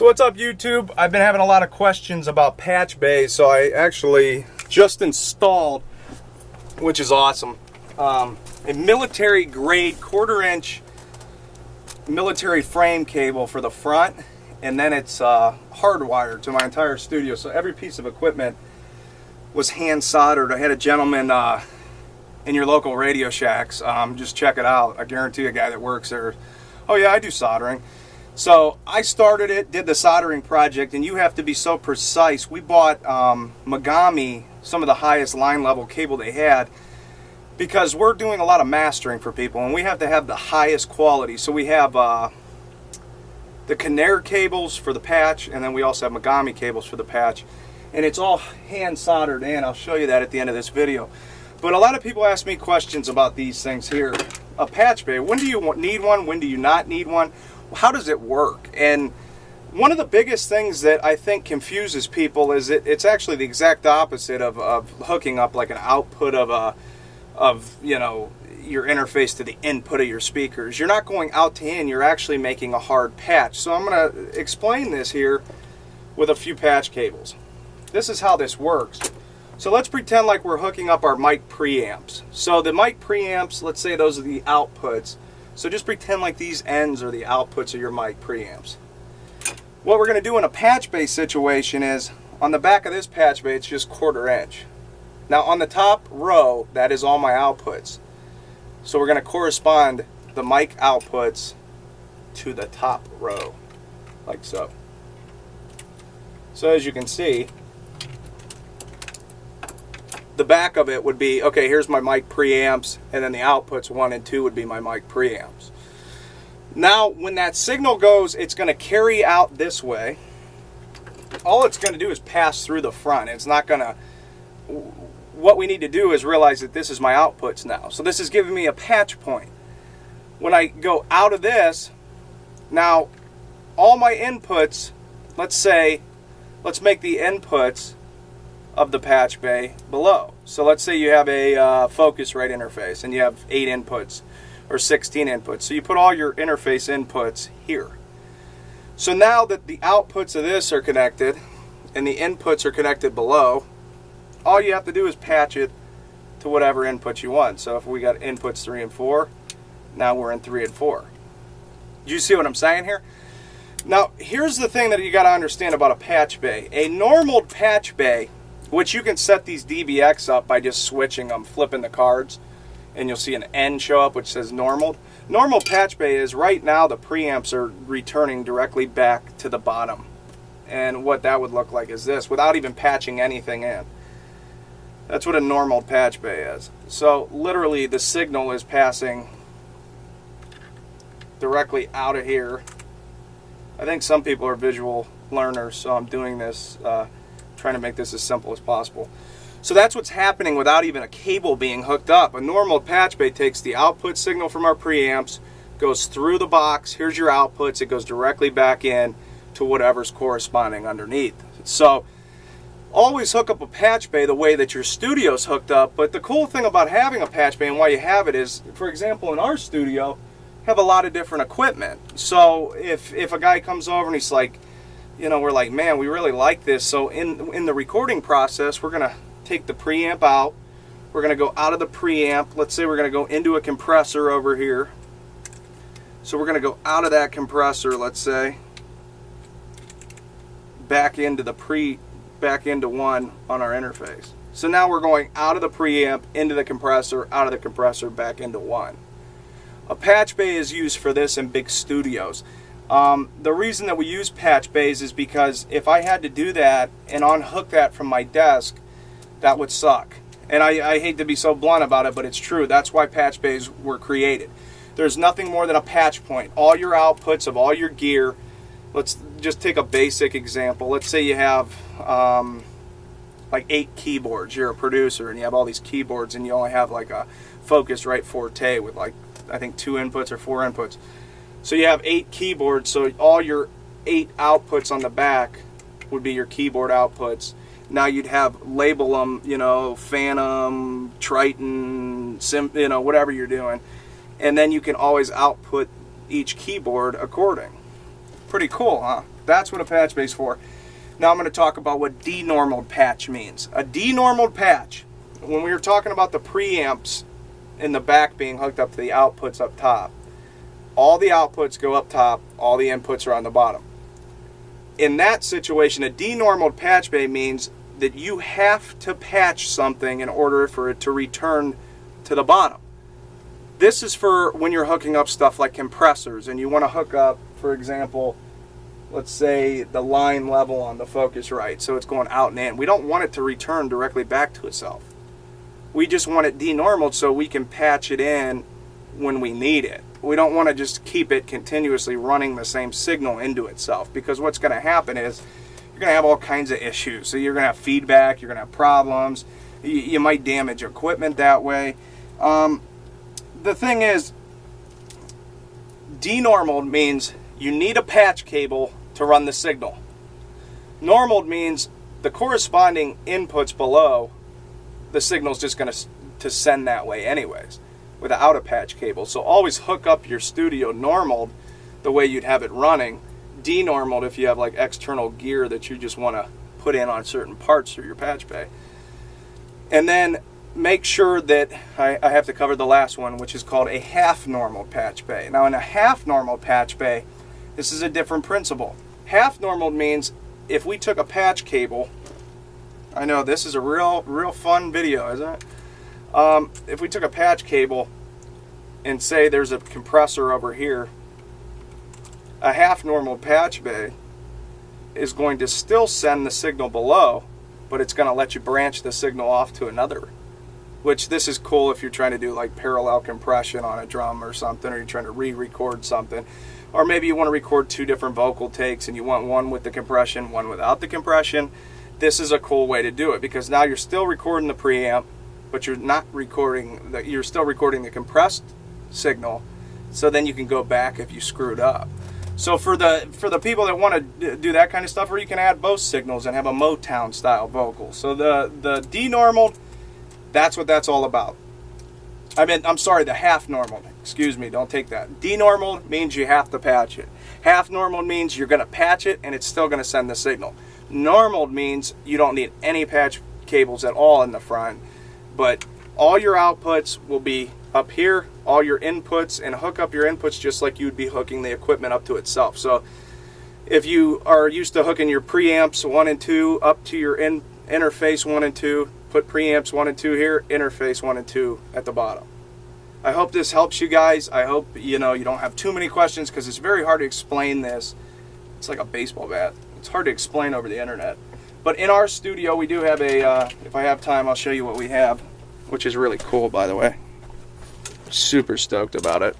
So what's up, YouTube? I've been having a lot of questions about patch bays, so I actually just installed, which is awesome, a military grade 1/4 inch military frame cable for the front, and then it's hardwired to my entire studio. So every piece of equipment was hand soldered. I had a gentleman in your local Radio Shacks, just check it out. I guarantee a guy that works there, oh yeah, I do soldering. So I started it, did the soldering project, and you have to be so precise. We bought Megami, some of the highest line level cable they had, because we're doing a lot of mastering for people, and we have to have the highest quality. So we have the Canary cables for the patch, and then we also have Megami cables for the patch, and it's all hand soldered in. I'll show you that at the end of this video. But a lot of people ask me questions about these things here. A patch bay, when do you need one? When do you not need one? How does it work? And one of the biggest things that I think confuses people is it's actually the exact opposite of hooking up like an output of you know, your interface to the input of your speakers. You're not going out to in, you're actually making a hard patch. So I'm going to explain this here with a few patch cables. This is how this works. So let's pretend like we're hooking up our mic preamps. So the mic preamps, let's say those are the outputs. So just pretend like these ends are the outputs of your mic preamps. What we're going to do in a patch bay situation is, on the back of this patch bay, it's just 1/4 inch. Now on the top row, that is all my outputs. So we're going to correspond the mic outputs to the top row, like so. So as you can see, the back of it would be, okay, here's my mic preamps, and then the outputs 1 and 2 would be my mic preamps. Now when that signal goes, it's going to carry out this way. All it's going to do is pass through the front. It's not going to, what we need to do is realize that this is my outputs now. So this is giving me a patch point. When I go out of this, now all my inputs, let's make the inputs of the patch bay below. So let's say you have a Focusrite interface and you have 8 inputs or 16 inputs. So you put all your interface inputs here. So now that the outputs of this are connected and the inputs are connected below, all you have to do is patch it to whatever input you want. So if we got inputs 3 and 4, now we're in 3 and 4. Do you see what I'm saying here? Now here's the thing that you got to understand about a patch bay. A normal patch bay, which you can set these DBX up by just switching them, flipping the cards, and you'll see an N show up which says normal. Normal patch bay is, right now the preamps are returning directly back to the bottom. And what that would look like is this, without even patching anything in. That's what a normal patch bay is. So literally the signal is passing directly out of here. I think some people are visual learners, so I'm doing this, trying to make this as simple as possible. So that's what's happening without even a cable being hooked up. A normal patch bay takes the output signal from our preamps, goes through the box, here's your outputs, it goes directly back in to whatever's corresponding underneath. So always hook up a patch bay the way that your studio's hooked up. But the cool thing about having a patch bay and why you have it is, for example, in our studio, have a lot of different equipment. So if a guy comes over and he's like, you know, we're like, man, we really like this. So in the recording process, we're going to take the preamp out. We're going to go out of the preamp. Let's say we're going to go into a compressor over here. So we're going to go out of that compressor, let's say, back into one on our interface. So now we're going out of the preamp, into the compressor, out of the compressor, back into one. A patch bay is used for this in big studios. The reason that we use patch bays is because if I had to do that and unhook that from my desk, that would suck. And I hate to be so blunt about it, but it's true. That's why patch bays were created. There's nothing more than a patch point. All your outputs of all your gear, let's just take a basic example. Let's say you have like 8 keyboards. You're a producer and you have all these keyboards and you only have like a Focusrite Forte with like, I think 2 inputs or 4 inputs. So you have 8 keyboards, so all your 8 outputs on the back would be your keyboard outputs. Now you'd have, label them, you know, Phantom, Triton, you know, whatever you're doing. And then you can always output each keyboard according. Pretty cool, huh? That's what a patch bay is for. Now I'm going to talk about what denormaled patch means. A denormaled patch, when we were talking about the preamps in the back being hooked up to the outputs up top, all the outputs go up top, all the inputs are on the bottom. In that situation, a denormaled patch bay means that you have to patch something in order for it to return to the bottom. This is for when you're hooking up stuff like compressors and you want to hook up, for example, let's say the line level on the Focusrite, so it's going out and in. We don't want it to return directly back to itself. We just want it denormaled so we can patch it in when we need it. We don't want to just keep it continuously running the same signal into itself, because what's going to happen is you're going to have all kinds of issues. So you're going to have feedback, you're going to have problems, you might damage equipment that way. The thing is, denormaled means you need a patch cable to run the signal. Normaled means the corresponding inputs below, the signal's just going to send that way anyways, without a patch cable. So always hook up your studio normaled the way you'd have it running, denormaled if you have like external gear that you just want to put in on certain parts through your patch bay. And then make sure that, I have to cover the last one, which is called a half normal patch bay. Now in a half normal patch bay, this is a different principle. Half normal means if we took a patch cable, I know this is a real fun video, isn't it? If we took a patch cable and say there's a compressor over here, a half normal patch bay is going to still send the signal below, but it's going to let you branch the signal off to another. Which this is cool if you're trying to do like parallel compression on a drum or something, or you're trying to re-record something. Or maybe you want to record two different vocal takes and you want one with the compression, one without the compression. This is a cool way to do it, because now you're still recording the preamp, but you're not recording you're still recording the compressed signal, so then you can go back if you screwed up. So for the people that want to do that kind of stuff, or you can add both signals and have a Motown style vocal. So the denormaled, that's what that's all about. I'm sorry, the half normal. Excuse me, don't take that. Denormal means you have to patch it. Half normal means you're going to patch it and it's still going to send the signal. Normal means you don't need any patch cables at all in the front, but all your outputs will be up here, all your inputs, and hook up your inputs just like you'd be hooking the equipment up to itself. So if you are used to hooking your preamps 1 and 2 up to your interface 1 and 2, put preamps 1 and 2 here, interface 1 and 2 at the bottom. I hope this helps you guys. I hope you don't have too many questions, because it's very hard to explain this. It's like a baseball bat. It's hard to explain over the internet. But in our studio we do have a, if I have time I'll show you what we have, which is really cool, by the way. Super stoked about it.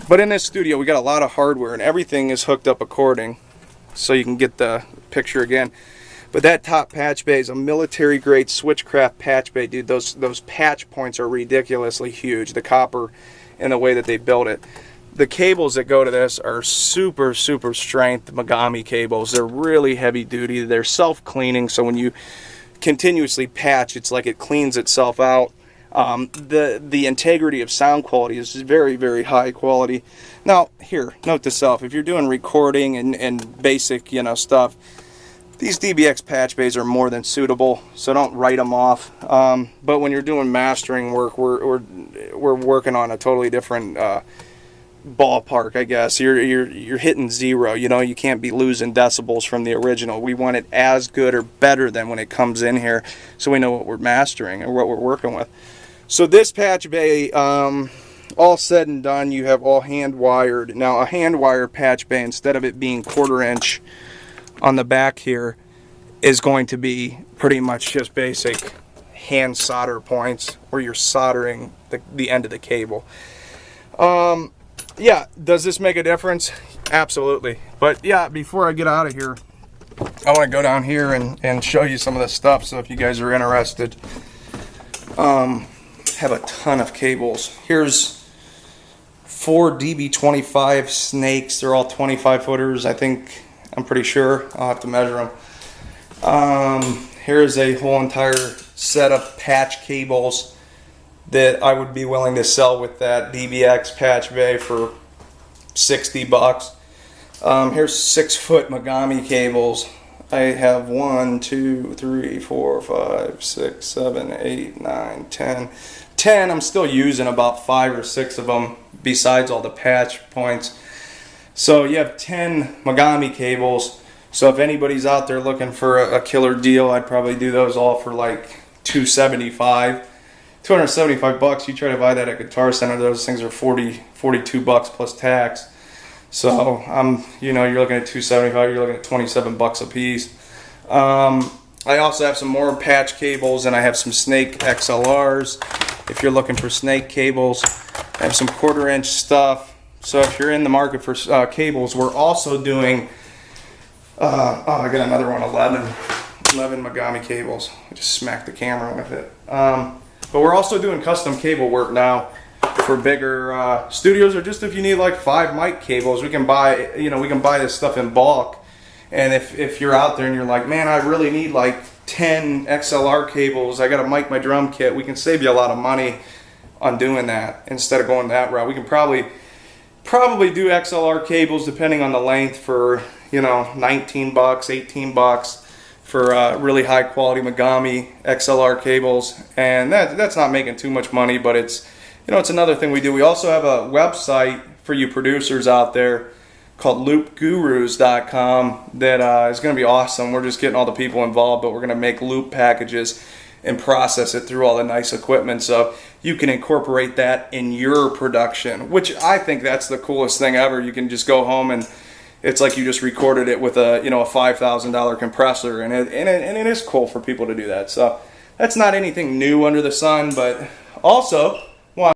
But in this studio we got a lot of hardware and everything is hooked up according, so you can get the picture again. But that top patch bay is a military grade switchcraft patch bay, dude. Those patch points are ridiculously huge, the copper and the way that they built it. The cables that go to this are super strength Megami cables. They're really heavy duty. They're self-cleaning, so when you continuously patch, it's like it cleans itself out. The integrity of sound quality is very high quality. Now here, note to self, if you're doing recording and basic stuff, these DBX patch bays are more than suitable, so don't write them off. But when you're doing mastering work, we're working on a totally different ballpark, I guess. You're hitting zero. You can't be losing decibels from the original. We want it as good or better than when it comes in here, so we know what we're mastering and what we're working with. So this patch bay, all said and done, you have all hand wired. Now a hand wired patch bay, instead of it being 1/4 inch on the back here, is going to be pretty much just basic hand solder points where you're soldering the end of the cable. Yeah, does this make a difference? Absolutely. But yeah, before I get out of here, I want to go down here and show you some of the stuff. So if you guys are interested, have a ton of cables. Here's 4 DB25 snakes. They're all 25 footers, I think. I'm pretty sure. I'll have to measure them. Here's a whole entire set of patch cables that I would be willing to sell with that DBX patch bay for 60 bucks. Here's 6-foot Megami cables. I have 1, 2, 3, 4, 5, 6, 7, 8, 9, 10. 10. I'm still using about 5 or 6 of them besides all the patch points. So you have 10 Megami cables. So if anybody's out there looking for a killer deal, I'd probably do those all for like $275. 275 bucks. You try to buy that at Guitar Center, those things are 42 bucks plus tax. So you know, you're looking at 275, you're looking at 27 bucks a piece. I also have some more patch cables, and I have some Snake XLRs. If you're looking for Snake cables, I have some 1/4-inch stuff. So if you're in the market for cables, we're also doing, oh, I got another one, 11 Megami cables. I just smacked the camera with it. But we're also doing custom cable work now for bigger studios, or just if you need like 5 mic cables, we can buy, you know, we can buy this stuff in bulk. And if you're out there and you're like, man, I really need like 10 XLR cables, I got to mic my drum kit, we can save you a lot of money on doing that instead of going that route. We can probably do XLR cables depending on the length for, you know, 19 bucks, 18 bucks for really high quality Megami XLR cables, and that's not making too much money, but it's, you know, it's another thing we do. We also have a website for you producers out there called loopgurus.com that is going to be awesome. We're just getting all the people involved, but we're going to make loop packages and process it through all the nice equipment so you can incorporate that in your production, which I think that's the coolest thing ever. You can just go home and it's like you just recorded it with a, you know, a $5,000 compressor, and it is cool for people to do that. So that's not anything new under the sun, but also